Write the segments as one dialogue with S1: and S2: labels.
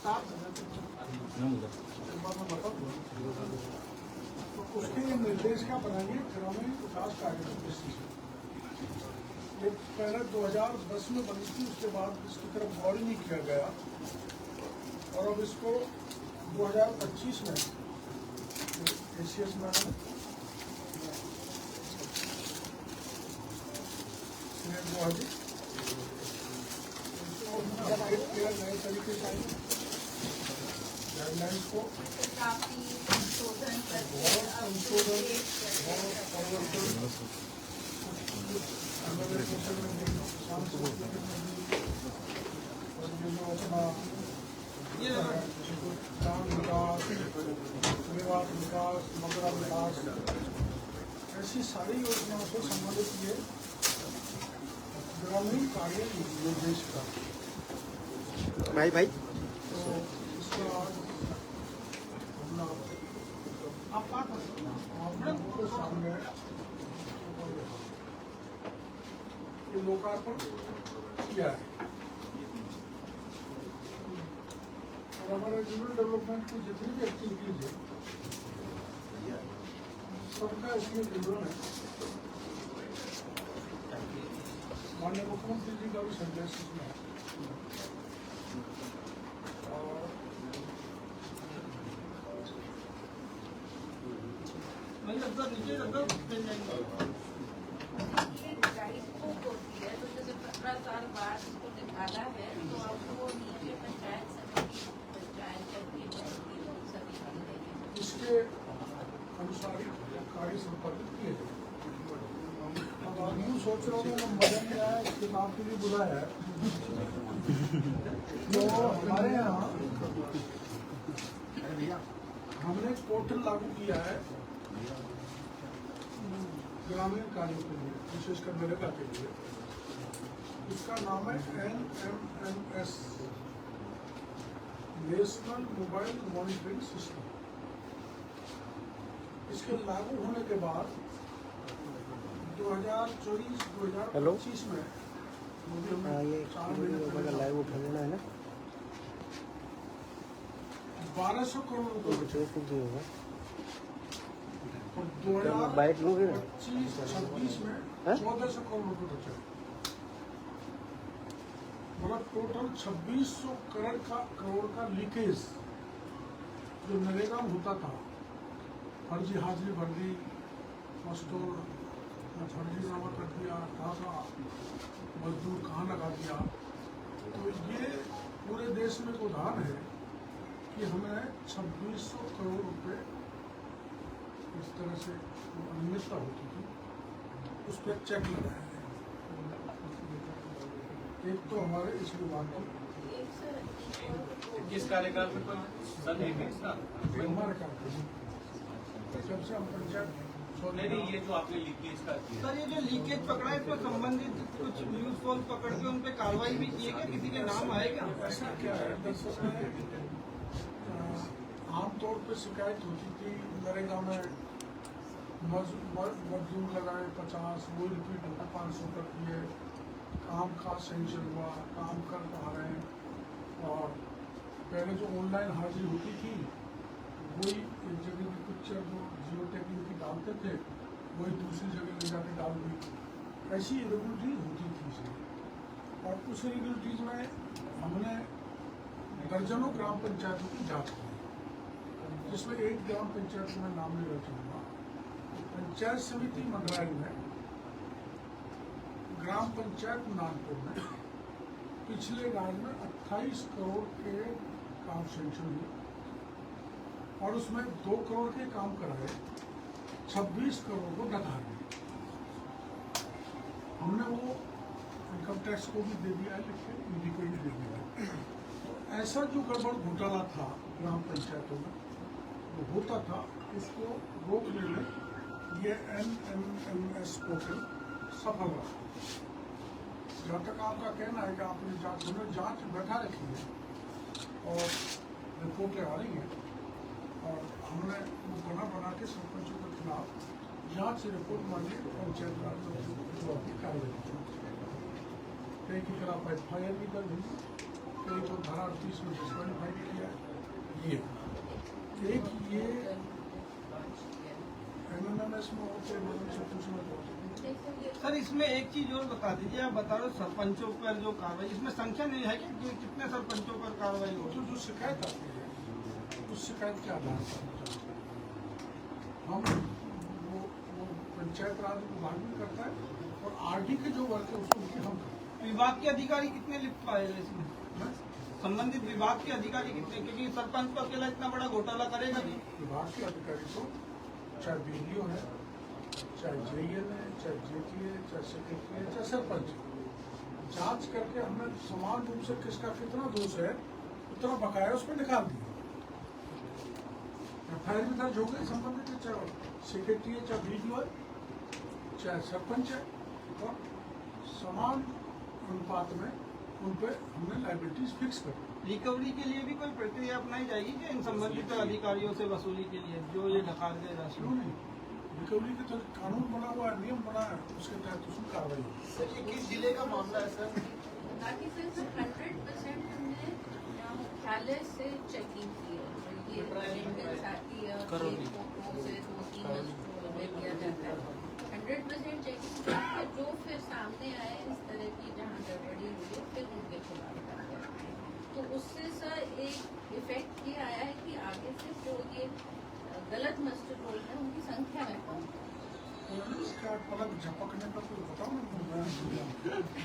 S1: तो उसके लिए निर्देश क्या बनाएंगे, ग्रामीण विकास कार्यक्रम। ये पहले 2010 में बनी थी, उसके बाद इसकी तरफ गौर ही नहीं किया गया, और अब इसको 2025 में एसीएस में नए तरीके से गाइडलाइंस को
S2: काफी संशोधन
S1: ग्राम विकास, निवास विकास, मगरा विकास, ऐसी सारी योजनाओं से संबंधित ये ग्रामीण कार्य निर्देश का
S3: भाई
S1: तो इसका आपके सामने ये लोकार्पण किया है। और हमारे रूरल डेवलपमेंट की जितनी भी एक्टिविटीज है सबका इसमें विवरण है। माननीय मुख्यमंत्री जी का भी संदेश इसमें है। और
S2: गाइड बुक होती है, तो जैसे 15 साल बाद इसको निकाला है तो अब वो नीचे पंचायत समिति पंचायत करके सभी मिलेंगे।
S1: इसके अनुसार कार्य संपादित किए जाए। अब आप यूँ सोच रहे हो कि मजा नहीं आया, इसके नाम के लिए बुलाया है। तो हमारे यहाँ हमने एक पोर्टल लागू किया है ग्रामीण कार्यों के लिए, विशेषकर नरेगा के लिए। इसका नाम है NMMS, national mobile monitoring system. इसके लागू होने के बाद 2024-2025 में
S3: ये
S1: 1200 करोड़ रुपए बचे।
S3: होगा
S1: और
S3: बाइट लोगे ना?
S1: 2025-26 में 1400 करोड़ रुपए बचे। मतलब टोटल 2600 करोड़ का लीकेज जो नरेगा में होता था, फर्जी हाजिरी भर दी, मजदूर फर्जी जमा कर दिया, कहाँ मजदूर कहाँ लगा दिया। तो ये पूरे देश में एक उदाहरण है कि हमें 2600 करोड़ रुपए इस तरह से अनियमितता होती थी, उस पर चेक लगाया है। एक तो हमारे इस विभाग की
S4: किस कार्यकाल में
S1: हमारे कार्यक्रम जब से हम पंचायत
S4: नहीं, ये जो आपने लीकेज का किया
S5: सर, ये जो लीकेज पकड़ा है इसको संबंधित कुछ न्यूज फोन पकड़ के उन पे कार्रवाई भी की है क्या? किसी के नाम आएगा?
S1: ऐसा क्या है, आमतौर पर शिकायत होती थी नरेगा में मजदूर लगाए 50, वही रिपीट होकर 500 कर दिए, काम का सेंशन हुआ, काम कर पा रहे हैं। और पहले जो ऑनलाइन हाजिरी होती थी वही एक जगह की पिक्चर जो जियो टैगिंग की डालते थे वही दूसरी जगह ले जाके डाल दी। ऐसी इरेगुलरिटीज होती थी इसमें। और उस इरेगुलरिटीज में हमने दर्जनों ग्राम पंचायतों की जांच की, जिसमें एक ग्राम पंचायत में नाम लेना चाहूँगा। पंचायत समिति मंडरायल में, ग्राम पंचायत नागपुर में पिछले राज्य में 28 करोड़ के काम सेंक्शन हुए और उसमें 2 करोड़ के काम कराए, 26 करोड़ को डका दिया। हमने वो इनकम टैक्स को भी दे दिया, लेकिन ईडी को भी दे दिया। तो ऐसा जो गड़बड़ घोटाला था ग्राम पंचायतों में वो होता था, इसको रोकने में ये NMMS पोर्टल सफल रहा। जहाँ तक आपका कहना है कि आपने जांच बैठा रखी है और रिपोर्टें आ रही हैं, और हमने मुकदमा बना के सरपंचों के खिलाफ जांच से रिपोर्ट मांगी, पंचायत राज की कार्रवाई की। कई के खिलाफ FIR भी दर्ज हुई, कई तो धारा 38 में डिस्क्वालीफाई किया है। ये एक ये एमएनएमएस में होते
S5: सर इसमें एक चीज और बता दीजिए, आप बता रहे हो सरपंचों पर जो कार्रवाई, इसमें संख्या नहीं है कि कितने सरपंचों पर कार्रवाई हो?
S1: जो शिकायत आती है उस शिकायत के आधार पर हम वो पंचायत राज विभाग भी करता है और आरडी के जो वर्क है उसको भी हम करते
S5: विभाग के अधिकारी कितने लिप्त पाए हैं इसमें?
S1: हैं।
S5: संबंधित विभाग के अधिकारी कितने? क्योंकि सरपंच को अकेला इतना बड़ा घोटाला करेगा नहीं।
S1: विभाग के अधिकारी को चाहे बीडीओ है, चाहे जेईएल है, चाहे जेटी है, चाहे सेक्रेटरी है, चाहे सरपंच, जांच करके हमने समान रूप से किसका कितना दोष है उतना बकाया उस पर निकाल दिया। एफआईआर भी दर्ज हो गई संबंधित, चाहे सेक्रेटरी है, चाहे बीडीओ है, चाहे सरपंच है, और समान अनुपात में उन पर हमने लाइबिलिटीज फिक्स कर दी।
S5: रिकवरी के लिए भी कोई प्रक्रिया अपनाई जाएगी कि इन संबंधित अधिकारियों से वसूली के लिए जो ये डकार गए राशि?
S1: क्यों नहीं? रिकवरी के तो कानून बना हुआ है, नियम बना है, उसके तहत उसमें कार्रवाई होगी।
S5: सर ये किस जिले का मामला है सर?
S2: बाकी फिर 100% हमने मुख्यालय से चेकिंग की है। ये अटेंडेंस आती है और ये फोटो से 2-3 में किया जाता है। 100% चेकिंग करके जो फिर सामने आए इस तरह की जहाँ गड़बड़ी हुई है फिर उनके खिलाफ करते हैं। तो उससे सर एक इफेक्ट ये आया है कि आगे से जो ये गलत मस्टर रोल है उनकी संख्या में कम है।
S1: इसका पलक झपकने का कोई बताओ ना।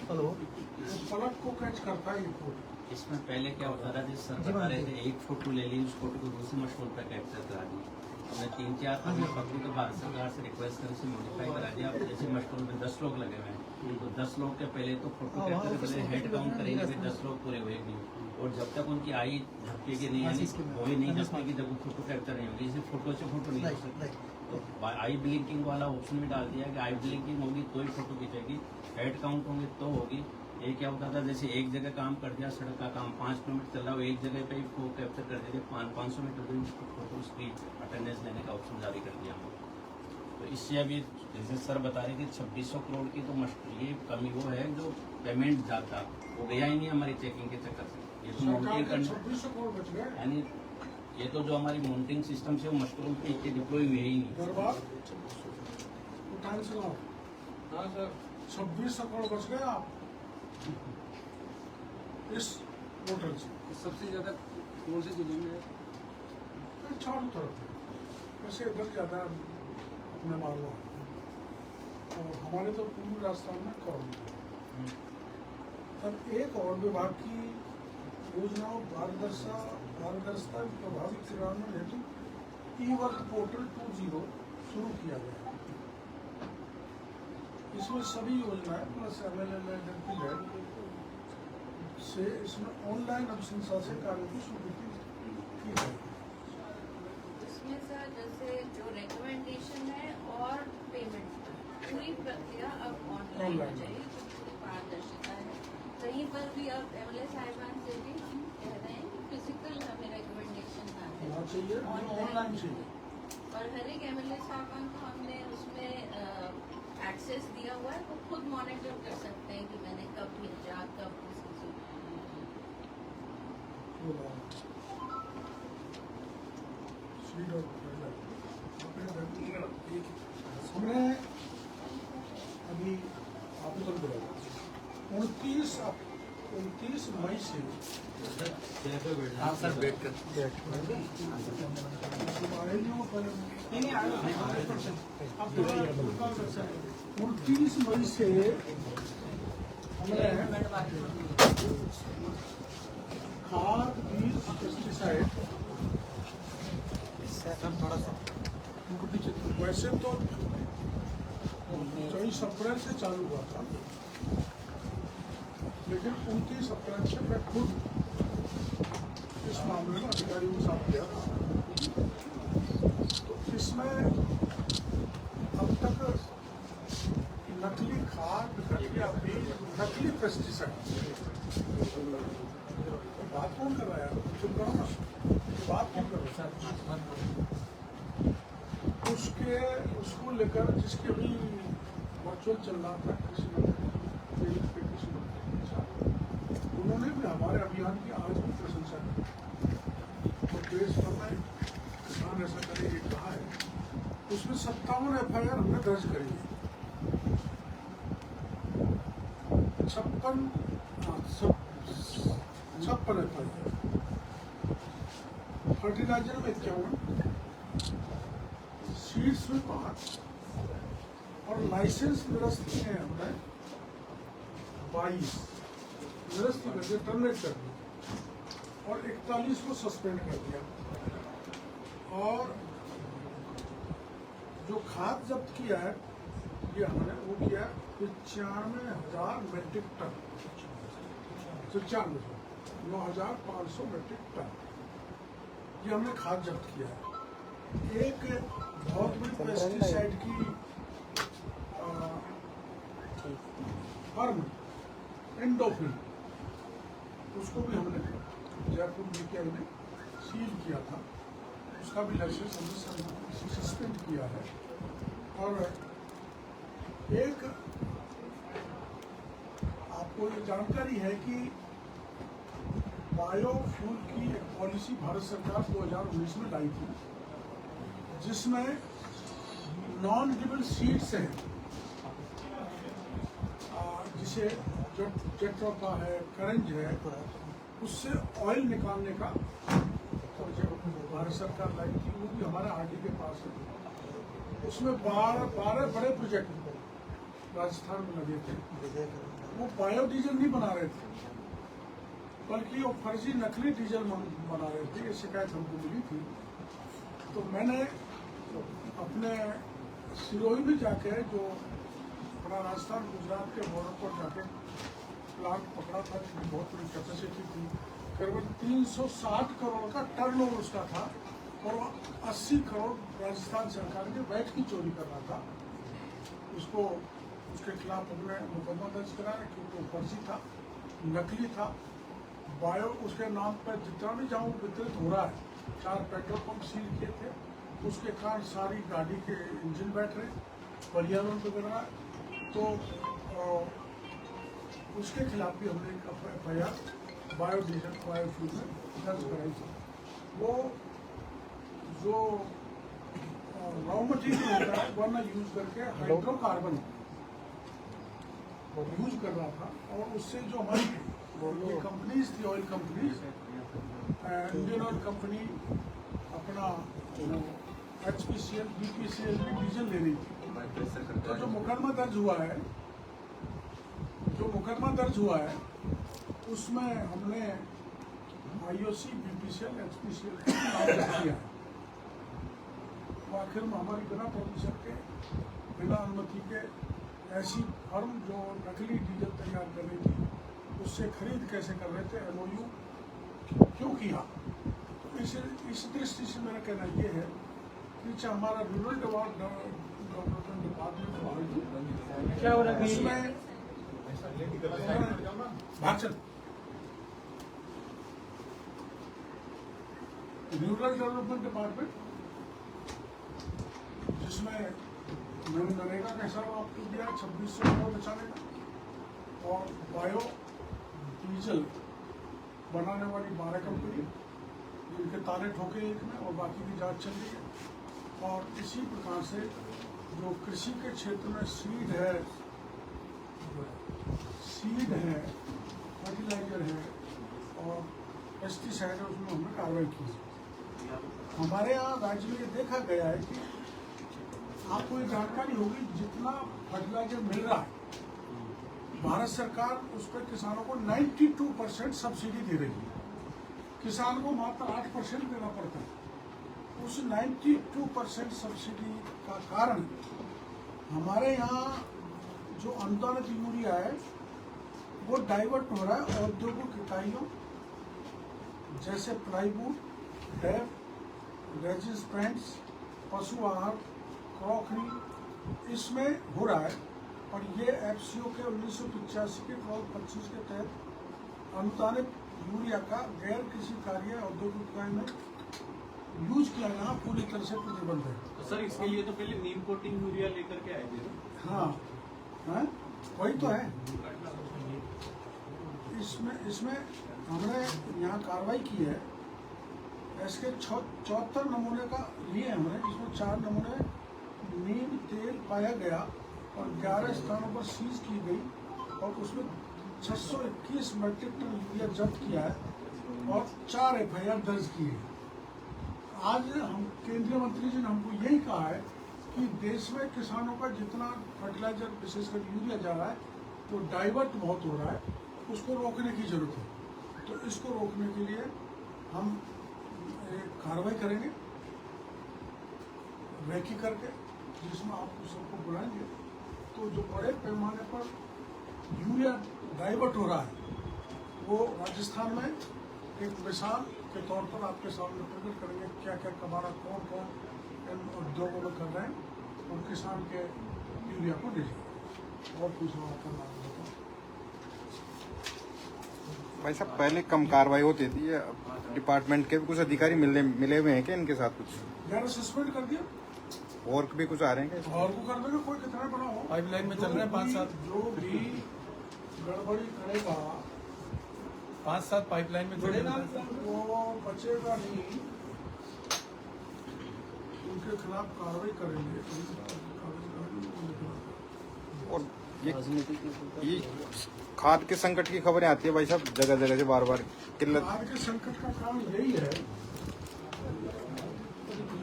S3: हेलो,
S1: वो पलक को कैच करता है ये कोड।
S6: इसमें पहले क्या होता था, जैसे सर बता रहे थे एक फोटो ले ली, उस फोटो को दूसरे मशहूर पर कैप्चर करा दी। हमने 3-4 हमने पब्लिक को भारत सरकार से रिक्वेस्ट कर उसे मॉडिफाई करा दिया। जैसे मशहूर में 10 लोग लगे हुए हैं तो 10 लोग के पहले तो फोटो कैप्चर के पहले हेड काउंट करेंगे, फिर 10 लोग पूरे हुए नहीं। और जब तक उनकी आई झपकेगी नहीं, यानी वही नहीं झपकेगी जब वो फोटो कैप्चर नहीं होगी। इसे फोटो से फोटो नहीं हो सकता। तो आई ब्लिंकिंग वाला ऑप्शन भी डाल दिया कि आई ब्लिंकिंग होगी तो ही फोटो खींचेगी, हेड काउंट होंगे तो होगी। ये क्या होता था, जैसे एक जगह काम कर दिया, सड़क का काम 5 किलोमीटर चल रहा हो, एक जगह पे ही फोटो कैप्चर कर देते, 500 मीटर भी फोटो उसकी अटेंडेंस लेने का ऑप्शन जारी कर दिया हम। तो इससे अभी जैसे सर बता रहे थे 2600 करोड़ की तो ये कमी वो है जो पेमेंट जाता वो गया ही नहीं हमारी चेकिंग के चक्कर से। ये तो
S1: सरकार
S6: माउंटिंग
S1: के
S6: करना,
S1: 2600 करोड़ बच गए।
S6: यानी ये तो जो हमारी माउंटिंग सिस्टम से वो मशरूम पे इतने डिप्लॉय हुए ही नहीं।
S1: दरबार टाइम से लाओ।
S4: हाँ सर,
S1: 2600 करोड़ बच गए आप इस पोर्टल से।
S4: सबसे ज्यादा कौन से जिले में है?
S1: चारों तरफ है, वैसे इधर ज्यादा अपने मालूम है और हमारे तो पूर्वी राजस्थान में करोड़। तब एक और विभाग की योजनाओं पारदर्शिता प्रभावी क्रियान्वयन हेतु ई-वर्क पोर्टल 2.0 शुरू किया गया है। इसमें सभी योजनाएं प्लस MLL से इसमें ऑनलाइन अनुशंसा से कार्य की स्वीकृति की जाएगी।
S2: इसमें सर जैसे जो रिकमेंडेशन है और पेमेंट पूरी प्रक्रिया अब ऑनलाइन हो जाएगी, तो पूरी पारदर्शिता है। कहीं पर भी अब एमएलए साहिबान से भी हम कह रहे हैं कि फिजिकल हमें रिकमेंडेशन आते
S1: होना चाहिए, ऑनलाइन चाहिए।
S2: और हर एक एमएलए साहिबान को हमने उसमें एक्सेस दिया हुआ है, वो खुद मॉनिटर कर सकते हैं कि मैंने कब भेजा, कब
S1: हमने अभी आवेदन दिया 29 मई से
S6: हाँ सर, वेट कर
S5: नहीं आप
S1: 29 मई से हमने खाद, बीज, पेस्टिसाइड
S3: थोड़ा सा
S1: वैसे तो 24 अप्रैल से चालू हुआ था, लेकिन 29 अप्रैल से मैं खुद इस मामले में अधिकारियों के साथ गया। तो इसमें अब तक नकली खाद, नकली बीज, नकली पेस्टिसाइड बात कौन कर रहा है? चुप करो ना, बात कौन कर रहा है? उसको लेकर जिसके भी वर्चुअल चल रहा था कृषि मंत्री, उन्होंने भी हमारे अभियान की आज भी प्रशंसा की। तो देश भर में किसान ऐसा करे ये कहा है, उसमें 57 FIR हमने दर्ज करी है। 56 FIR, फर्टिलाइजर में 51, सीड्स में 5 और लाइसेंस निरस्त किए हैं हमने 22 निरस्त करके टर्मिनेट कर दिया और 41 को सस्पेंड कर दिया। और जो खाद जब्त किया है ये हमने वो किया 95,000 मेट्रिक टन, 9,500 मेट्रिक टन ये हमने खाद जब्त किया है। एक बहुत बड़ी पेस्टिसाइड की फर्म एंडोफिन, उसको भी हमने जयपुर लेके हमने सील किया था, उसका भी लाइसेंस हमने सस्पेंड किया है। और एक आपको ये जानकारी है कि बायोफ्यूल की एक पॉलिसी भारत सरकार 2019 में लाई थी, जिसमें नॉन एडिबल सीड्स हैं, जिसे जेट्रोफा है, करंज है, उससे ऑयल निकालने का जो भारत सरकार लाई थी वो भी हमारा RD के पास है। उसमें 12 बड़े प्रोजेक्ट राजस्थान में लगे थे। वो बायोडीजल नहीं बना रहे थे, बल्कि वो फर्जी नकली डीजल बना रहे थे। ये शिकायत हमको मिली थी, तो मैंने अपने सिरोही में जाके जो अपना राजस्थान गुजरात के बॉर्डर पर जाके प्लांट पकड़ा था, जिसकी बहुत बड़ी कैपेसिटी थी, करीबन 360 करोड़ का टर्नओवर उसका था और 80 करोड़ राजस्थान सरकार के वैट की चोरी कर रहा था। उसको उसके खिलाफ हमने मुकदमा दर्ज कराया क्योंकि वो फर्जी था, नकली था। बायो उसके नाम पर जितना भी जहाँ वितरित हो रहा है, 4 पेट्रोल पंप सील किए थे, उसके कारण सारी गाड़ी के इंजन बैठ रहे, पर्यावरण को बिगड़ रहा है। तो उसके खिलाफ भी हमने एक FIR बायोडीजल बायोफ्यूल में दर्ज कराई थी। वो जो रॉ मटीरियल होता है वरना यूज करके हाइड्रोकार्बन यूज कर रहा था, और उससे जो हमारी कंपनीज थी, oil companies, Indian oil company अपना HPCL BPCL में डीजल ले रही थी। तो जो मुकदमा दर्ज हुआ है उसमें हमने IOC BPCL HPCL का नाम दर्ज किया है। तो आखिर में हमारी बिना परमिशन के, बिना अनुमति के ऐसी फर्म जो नकली डीजल तैयार कर रही थी, उससे खरीद कैसे कर रहे थे, MOU क्यों किया। तो इस दृष्टि से मेरा कहना ये है कि हमारा रूरल डेवलपमेंट डिपार्टमेंट क्या हो रहा है उसमें भाषण रूरल डेवलपमेंट डिपार्टमेंट, जिसमें मैंने नरेगा का हिसाब आपको दिया 2600 करोड़ बचाने का, और बायो डीजल बनाने वाली 12 कंपनी जिनके ताले ठोके एक में और बाकी की जांच चल रही है। और इसी प्रकार से जो कृषि के क्षेत्र में सीड है, फर्टिलाइजर है और पेस्टिसाइड है, उसमें हमने कार्रवाई की है। हमारे यहाँ राज्य में ये देखा गया है कि आपको ये जानकारी होगी, जितना फर्टिलाइजर मिल रहा है भारत सरकार उस पर किसानों को 92% सब्सिडी दे रही है। किसान को मात्र 8% देना पड़ता है। उस 92% सब्सिडी का कारण हमारे यहाँ जो अनुदानित यूरिया है वो डाइवर्ट हो रहा है औद्योगिक इकाइयों जैसे प्लाईवुड, टैप, रेजिस पेंट्स, पशु आहार, क्रॉकरी, इसमें हो रहा है। और ये FCO के 1985 के क्लॉज 25 के तहत अनुदानित यूरिया का गैर कृषि कार्य औद्योगिक इकाई में यूज किया यहाँ पूरी तरह से प्रतिबंध है।
S4: तो सर इसके लिए तो पहले नीम कोटिंग यूरिया लेकर के आए थे।
S1: हाँ, वही तो है। इसमें हमने यहाँ कार्रवाई की है। इसके 74 नमूने का लिए हमने, जिसमें 4 नमूने नीम तेल पाया गया और 11 स्थानों पर सीज की गई और उसमें 621 मीट्रिक टन यूरिया जब्त किया है और 4 FIR दर्ज की है। आज हम केंद्रीय मंत्री जी ने हमको यही कहा है कि देश में किसानों का जितना फर्टिलाइजर विशेषकर यूरिया जा रहा है वो डाइवर्ट बहुत हो रहा है, उसको रोकने की जरूरत है। तो इसको रोकने के लिए हम कार्रवाई करेंगे रैकी करके, जिसमें आपको सबको बुलाएंगे। तो जो बड़े पैमाने पर यूरिया डाइवर्ट हो रहा है वो राजस्थान में एक मिसाल के तौर पर आपके सामने प्रकट करेंगे, क्या क्या कबाड़ा कौन कौन इन उद्योगों में कर रहे हैं और किसान के यूरिया को ले जाए। और कुछ सवाल करना होगा
S7: भाई साहब, पहले कम कार्रवाई होती थी, डिपार्टमेंट के भी कुछ अधिकारी मिले हुए हैं क्या इनके साथ? कुछ
S1: 11 सस्पेंड कर दिया
S7: और भी कुछ आ रहे हैं क्या?
S1: और वो कर देंगे, कोई कितना बड़ा हो।
S5: पाइपलाइन में चल रहे हैं 5-7
S1: जो भी गड़बड़ी करेगा
S5: 5-7 पाइपलाइन में जुड़े
S1: वो बचेगा नहीं, उनके खिलाफ कार्रवाई करेंगे।
S7: और ये खाद के संकट की खबरें आती है भाई साहब जगह जगह से बार बार। किल्लत
S1: खाद के संकट का कारण यही है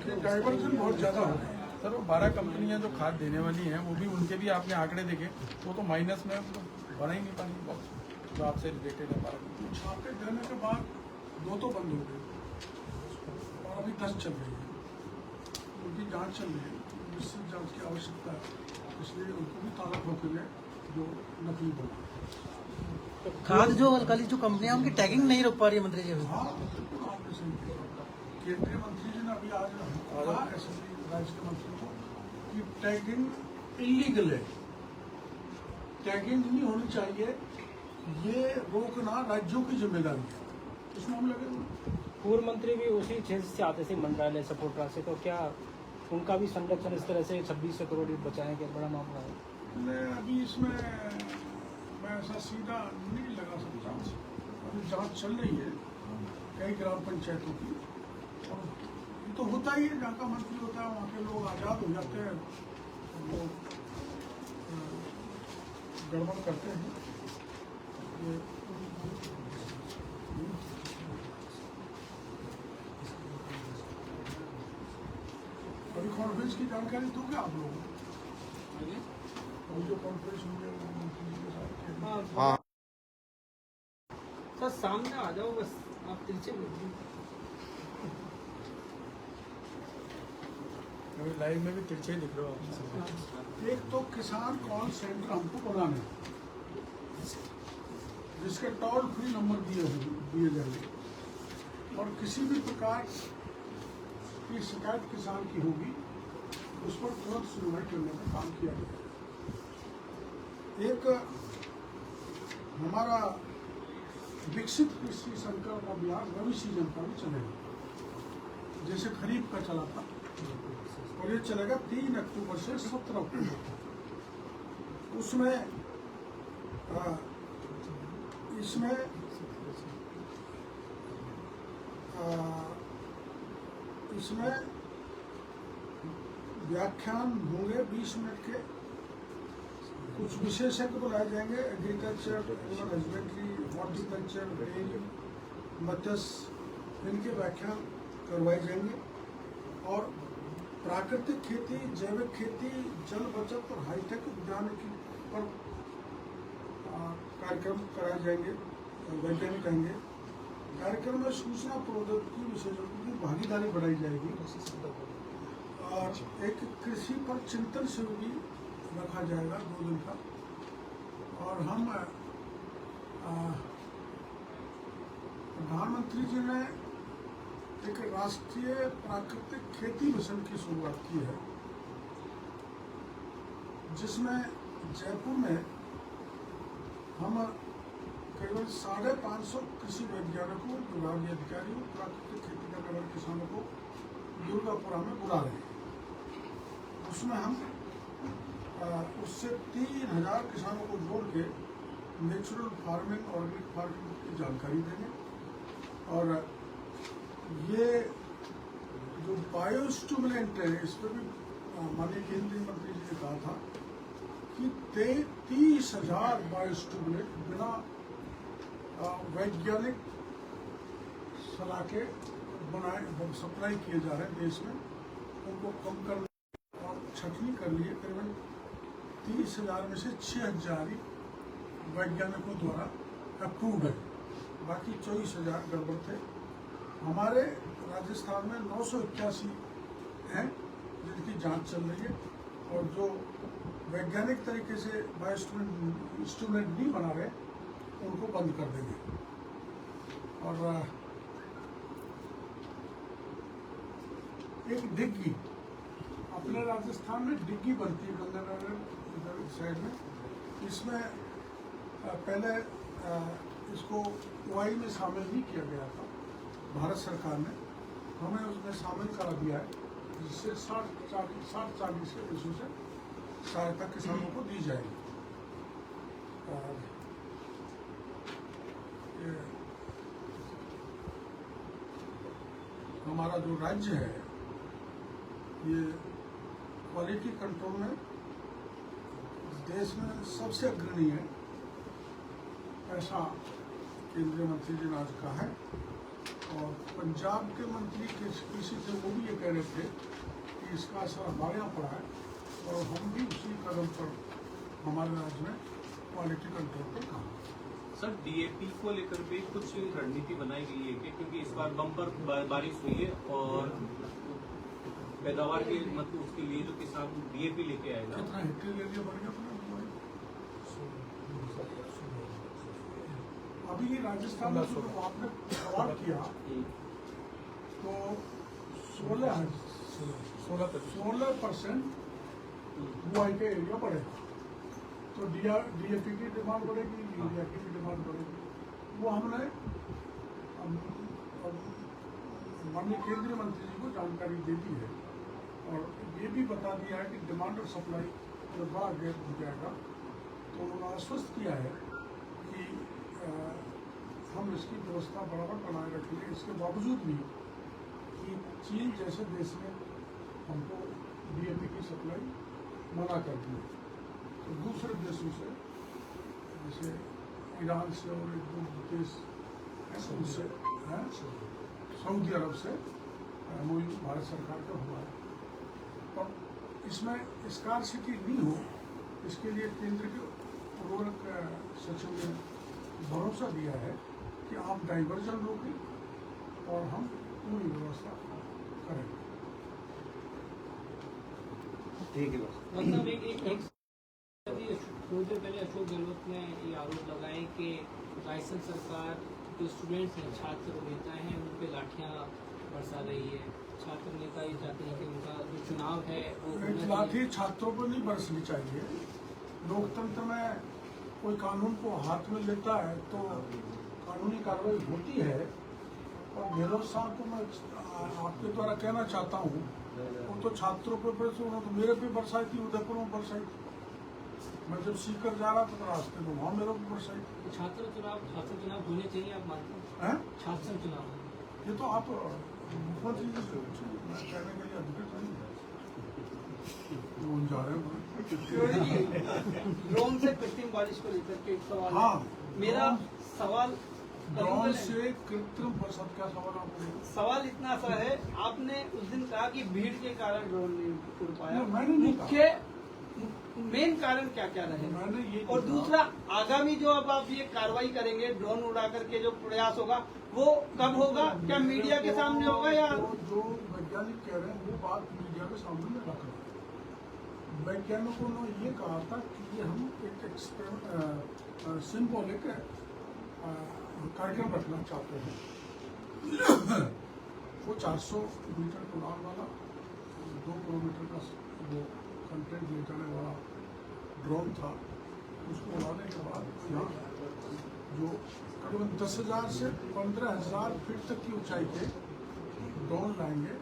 S1: कि डाइवर्जन बहुत ज्यादा हो रहा है।
S5: सर वो 12 कंपनियां जो खाद देने वाली हैं वो भी उनके भी आपने आंकड़े देखे, वो तो माइनस में बढ़ा ही नहीं पानी जो आपसे रिलेटेड है। 12
S1: छापे देने के बाद 2 तो बंद हो गए और अभी 10 चल रही है, उनकी जांच चल रही है। निश्चित जांच की आवश्यकता है, इसलिए उनको भी ताला ठोकेंगे जो नकली बना।
S3: खाद जो अकाली जो कंपनियां उनकी टैगिंग नहीं रोक पा रही है मंत्री जी अभी।
S1: हाँ, बिल्कुल आपने सही किया। केंद्रीय मंत्री जी ने अभी आज कहा असेंबली राज्य के मंत्री को कि टैगिंग इलीगल है, टैगिंग नहीं होनी चाहिए, ये रोकना राज्यों की जिम्मेदारी है, उसमें हम लगे हुए।
S8: पूर्व मंत्री भी उसी क्षेत्र से आते थे, मंत्रालय सपोर्टरा से, तो क्या उनका भी संरक्षण इस तरह से 2600 करोड़ बचाने का बड़ा मामला है?
S1: मैं अभी इसमें मैं ऐसा सीधा नहीं लगा सकता, अभी जांच चल रही है कई ग्राम पंचायतों की, और ये तो होता ही है, जहाँ का मंत्री होता है वहाँ के लोग आज़ाद हो जाते हैं, वो गड़बड़ करते हैं। ये अभी कॉन्फ्रेंस की जानकारी दोगे आप लोगों को? अभी जो कॉन्फ्रेंस होंगे मंत्री जी के साथ।
S7: हाँ
S8: सर सामने आ जाओ, बस आप तिरछे बोलिए।
S5: अभी लाइव में भी तिरछे ही दिख रहे हो आप।
S1: एक तो किसान कॉल सेंटर हमको बनाने, जिसके टोल फ्री नंबर दिए जाएंगे, और किसी भी प्रकार की शिकायत किसान की होगी उस पर तुरंत सुनवाई करने का काम किया जाएगा। एक हमारा विकसित कृषि संकल्प अभियान रबी सीजन का भी चलेगा, जैसे खरीफ का चला था, और ये चलेगा 3 अक्टूबर से 17 अक्टूबर तक। उसमें इसमें व्याख्यान होंगे 20 मिनट के, कुछ विशेषज्ञ बुलाए जाएंगे, agriculture, animal husbandry, horticulture, dairy, मत्स्य, इनके व्याख्यान करवाए जाएंगे। और प्राकृतिक खेती, जैविक खेती, जल बचत और हाईटेक उद्यानिकी पर कार्यक्रम कराए जाएंगे, वैज्ञानिक आएंगे। कार्यक्रम में सूचना प्रौद्योगिकी विशेषज्ञों की भागीदारी बढ़ाई जाएगी, और एक कृषि पर चिंतन शिविर भी रखा जाएगा 2 दिन का। और हम प्रधानमंत्री जी ने एक राष्ट्रीय प्राकृतिक खेती मिशन की शुरुआत की है, जिसमें जयपुर में हम करीबन 550 कृषि वैज्ञानिकों, विभागीय अधिकारियों, प्राकृतिक खेती करने वाले किसानों को दुर्गापुरा में बुला रहे हैं। उसमें हम उससे 3000 किसानों को जोड़ के नेचुरल फार्मिंग, ऑर्गेनिक फार्मिंग की जानकारी देंगे। और ये जो बायो स्टिमुलेंट है, इस पर भी माननीय केंद्रीय मंत्री जी ने कहा था कि 30,000 बायो स्टिमुलेंट बिना वैज्ञानिक सलाह के बनाए सप्लाई किए जा रहे हैं देश में। उनको कम करने और छटनी कर लिए करीबन 30,000 में से 6,000 ही वैज्ञानिकों द्वारा अप्रूव्ड है, बाकी 24,000 गड़बड़ थे। हमारे राजस्थान में 981 हैं जिनकी जांच चल रही है, और जो वैज्ञानिक तरीके से बायो स्टिमुलेंट नहीं बना रहे उनको बंद कर देंगे। और एक डिग्गी, अपने राजस्थान में डिग्गी बनती है गंगानगर इधर साइड में, इसमें पहले इसको ओआई में शामिल नहीं किया गया था भारत सरकार ने, हमें उसमें शामिल करा दिया है, जिससे 60-40 के देशों से सहायता किसानों को दी जाएगी। और ये हमारा जो राज्य है ये क्वालिटी कंट्रोल में देश में सबसे अग्रणी है, ऐसा केंद्रीय मंत्री जी ने आज कहा है। और पंजाब के मंत्री कृषि थे, वो भी ये कह रहे थे कि इसका असर हमारे यहाँ पड़ा है, और हम भी उसी कदम पर हमारे राज्य में क्वालिटी कंट्रोल पर काम।
S4: सर, डीएपी को लेकर भी कुछ रणनीति बनाई गई है क्या? क्योंकि इस बार बम्पर बारिश हुई है और पैदावार के मतलब उसके लिए जो किसान डीएपी लेके आएगा।
S1: कितना हेक्टेयर एरिया बढ़ गया अपना? अभी ये राजस्थान में जो आपने सवाल किया तो 16% बुआई का एरिया बढ़ेगा, तो डीएपी की डिमांड बढ़ेगी, यूरिया की भी डिमांड बढ़ेगी। वो हमने माननीय केंद्रीय मंत्री जी को जानकारी दे दी है, और ये भी बता दिया है कि डिमांड और सप्लाई जब आगे हो जाएगा तो उन्होंने आश्वस्त किया है कि हम इसकी व्यवस्था बराबर बनाए रखेंगे। इसके बावजूद भी कि चीन जैसे देश ने हमको डीएपी की सप्लाई मना कर दी, तो दूसरे देशों से जैसे ईरान से और एक दो देश उनसे सऊदी अरब से MOU भारत सरकार का हुआ है। और इसमें स्कार्सिटी नहीं हो, इसके लिए केंद्र के उर्वरक सचिव ने भरोसा दिया है कि आप डाइवर्जन रोकें और हम पूरी व्यवस्था करेंगे।
S7: ठीक है बस।
S8: मतलब एक थोड़ी देर पहले अशोक गहलोत ने ये आरोप लगाए कि राजस्थान सरकार जो स्टूडेंट्स हैं, छात्र नेता हैं, उन पे लाठियाँ बरसा रही है। छात्र नेता ये चाहते हैं कि उनका जो चुनाव है वो
S1: लाठी छात्रों पर नहीं बरसनी चाहिए। लोकतंत्र में कोई कानून को हाथ में लेता है तो कानूनी कार्रवाई होती है। और गहलोत साहब को मैं आपके द्वारा कहना चाहता हूँ, वो तो छात्रों पर बरसे, उन्होंने तो मेरे पे बरसाई थी, उदयपुर में बरसाई थी। मैं जब सीकर जा रहा था तो रास्ते में वहाँ मेरे को बरसाई थी।
S8: छात्र चुनाव होने चाहिए, आप मानते हैं? छात्र चुनाव
S1: ये तो आप मुख्यमंत्री जी से पूछिए, मैं कहने के लिए अधिकृत नहीं जा रहे हैं।
S8: ड्रोन से कृत्रिम बारिश को लेकर के एक सवाल।
S1: हाँ,
S8: मेरा सवाल
S1: ड्रोन से कृत्रिम बरसात, क्या सवाल आपको?
S8: सवाल इतना सा है, आपने उस दिन कहा कि भीड़ के कारण ड्रोन नहीं उड़ पाया।
S1: मैंने नहीं
S8: मुख्य मेन कारण क्या क्या रहे?
S1: मैंने ये
S8: और दूसरा, आगामी जो अब आप ये कार्रवाई करेंगे, ड्रोन उड़ा करके जो प्रयास होगा वो कब होगा? क्या मीडिया के सामने होगा या
S1: जो वैज्ञानिक कह रहे हैं वो बात मीडिया के सामने में रख रहे हैं। वैज्ञानिकों ने ये कहा था कि ये हम एक सिंबॉलिक कार्यक्रम रखना चाहते हैं। वो 400 मीटर उड़ान वाला 2 किलोमीटर का वो कंटेंट ले जाने वाला ड्रोन था। उसको उड़ाने के बाद यहाँ जो करीबन 10,000 से 15,000 फीट तक की ऊंचाई के ड्रोन लाएंगे,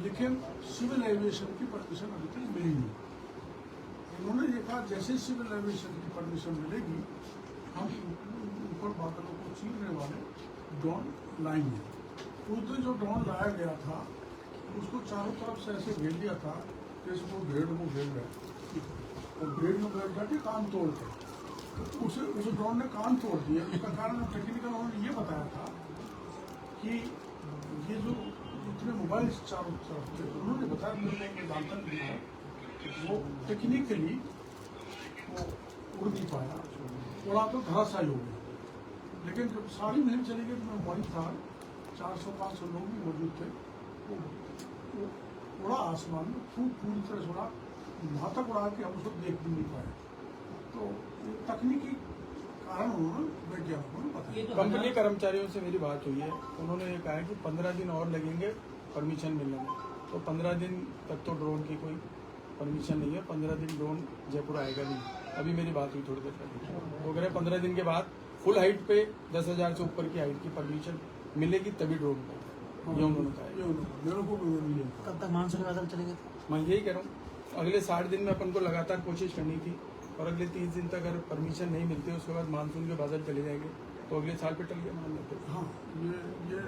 S1: लेकिन सिविल एविएशन की परमिशन अभी तक मिली नहीं। उन्होंने ये कहा जैसे सिविल एविएशन की परमिशन मिलेगी हम ऊपर बादलों को चीरने वाले ड्रोन लाएंगे। उस दिन जो ड्रोन लाया गया था उसको चारों तरफ से ऐसे घेर दिया था जैसे वो भेड़ को घेर रहे, और भेड़ में बैठ जाके कान तोड़ के, तो उस ड्रोन ने कान तोड़ दिया। उसका कारण टेक्निकल उन्होंने ये बताया था कि ये जो इतने मोबाइल चारों तरफ थे, उन्होंने बताया, मेरे को जानता नहीं है, वो टेक्निकली वो उड़ नहीं पाया, उड़ा तो धराशायी हो गया। लेकिन जब सारी मुहिम चली गई तो वहीं था, 400-500 लोग भी मौजूद थे, वो उड़ा आसमान में, पूरी तरह से उड़ा, वहाँ तक उड़ा कि हम उसको देख भी नहीं पाए। तो तकनीकी कारण उन्होंने वैज्ञानिकों ने बताया।
S5: कंपनी कर्मचारियों से मेरी बात हुई है, उन्होंने ये कहा है कि 15 दिन और लगेंगे परमिशन मिलने में। तो 15 दिन तक तो ड्रोन की कोई परमिशन नहीं है, 15 दिन ड्रोन जयपुर आएगा नहीं। अभी मेरी बात हुई थोड़ी देर पहले, वो कह रहे 15 दिन के बाद फुल हाइट पे 10,000 से ऊपर की हाइट की परमिशन मिलेगी तभी ड्रोन को, ये उन्होंने कहा है।
S1: मेरे को भी मिले।
S3: कब तक मानसून बादल चलेंगे?
S5: मैं यही कह रहा हूँ, अगले 60 दिन में अपन को लगातार कोशिश करनी थी, और अगले 30 दिन तक अगर परमिशन नहीं मिलती उसके बाद मानसून के बादल चले जाएंगे तो अगले साल पे टल गया मान लेते।
S1: हाँ, ये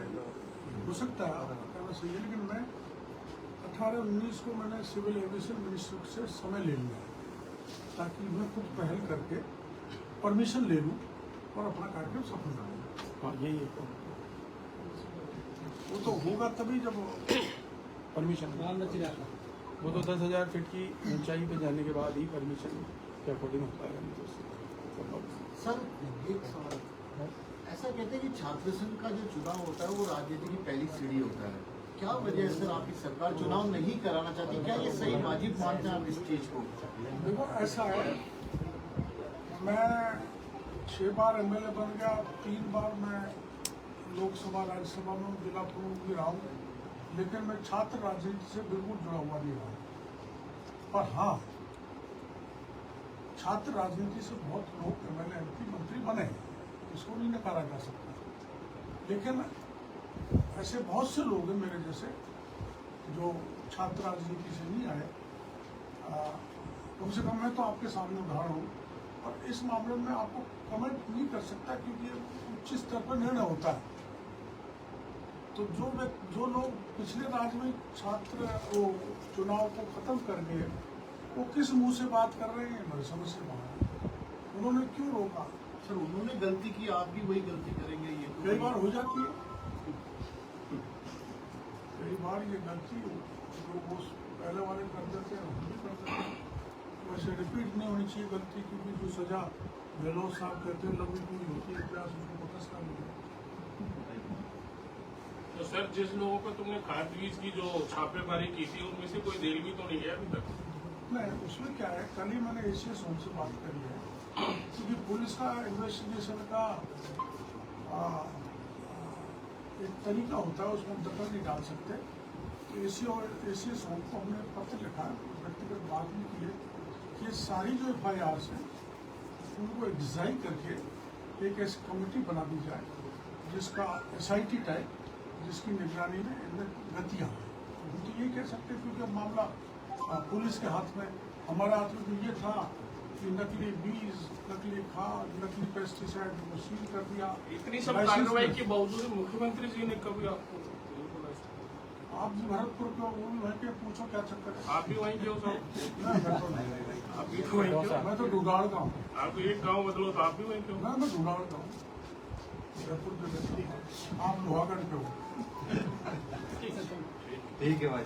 S1: हो सकता है, आपका कहना सही है, लेकिन मैं 18-19 को मैंने सिविल एविएशन मिनिस्टर से समय ले लिया ताकि मैं खुद पहल करके परमिशन ले लूँ और अपना कार्यक्रम सफल करूँ।
S5: हाँ, यही है,
S1: वो तो होगा तभी जब
S5: परमिशन। वो तो 10,000 फीट की ऊंचाई पे जाने के बाद ही परमिशन के अकॉर्डिंग हो पाएगा। नहीं तो
S9: सर एक सवाल, ऐसा कहते हैं कि छात्र संघ का जो चुनाव होता है वो राजनीति की पहली सीढ़ी होता है, क्या वजह है सर आपकी सरकार चुनाव नहीं कराना चाहती? क्या ये सही वाजिब मानते हैं आप इस चीज को?
S1: देखो ऐसा है, मैं 6 बार MLA बन गया, 3 बार मैं लोकसभा राज्यसभा में जिला प्रमुख भी रहा हूँ, लेकिन मैं छात्र राजनीति से बिल्कुल जुड़ा हुआ नहीं रहा। पर हाँ, छात्र राजनीति से बहुत लोग MLA MP मंत्री बने हैं, इसको नहीं नकारा जा सकता। लेकिन ऐसे बहुत से लोग हैं मेरे जैसे जो छात्र राजनीति से नहीं आए। कम से कम मैं तो आपके सामने उदाहरण हूँ, और इस मामले में आपको कमेंट नहीं कर सकता क्योंकि ये उच्च स्तर पर निर्णय होता है। तो जो लोग पिछले राज्य में छात्र वो चुनाव को खत्म कर गए, वो किस मुंह से बात कर रहे हैं, मेरी समझ से बाहर है। उन्होंने क्यों रोका?
S9: सर उन्होंने गलती की, आप भी वही गलती करेंगे? ये तो
S1: कई बार हो जाती है, कई बार ये गलती जो वो पहले वाले कर देते हैं हम भी कर देते हैं, वैसे रिपीट नहीं होनी चाहिए गलती, क्योंकि जो सजा गहलोत साहब कहते हैं लंबी पूरी होती है, प्रयास उसको वापस कर लिया।
S10: तो सर जिस लोगों को तुमने खाद बीज की जो छापेमारी की थी उनमें से कोई जेल भी तो नहीं है अभी तक?
S1: नहीं, उसमें क्या है, कल ही मैंने ACS होम से बात करी है, क्योंकि पुलिस का इन्वेस्टिगेशन का एक तरीका होता है, उसमें दखल नहीं डाल सकते। तो ACS होम को हमने पत्र लिखा, व्यक्तिगत बात भी की है कि सारी जो FIRs हैं उनको डिजाइन करके एक ऐसी कमेटी बना दी जाए जिसका SIT टाइप, जिसकी निगरानी में इनमें गतियाँ हैं। हम तो ये कह सकते हैं, क्योंकि अब मामला पुलिस के हाथ में, हमारे हाथ में तो ये था कि नकली बीज, नकली खाद, नकली पेस्टिसाइड को सील कर दिया।
S10: इतनी सब कार्रवाई के बावजूद मुख्यमंत्री जी ने कभी आपको
S1: आप भी भरतपुर के वो भी वहीं के, पूछो क्या चक्कर है?
S10: आप भी वहीं के हो सर? आप भी तो वहीं के हो?
S1: मैं तो डुडाड़ का हूँ।
S10: आप एक गांव बदलो तो आप भी वहीं के हो?
S1: मैं डुडाड़ का हूँ, भरतपुर के, आप लोहागढ़ के हो।
S7: ठीक है भाई।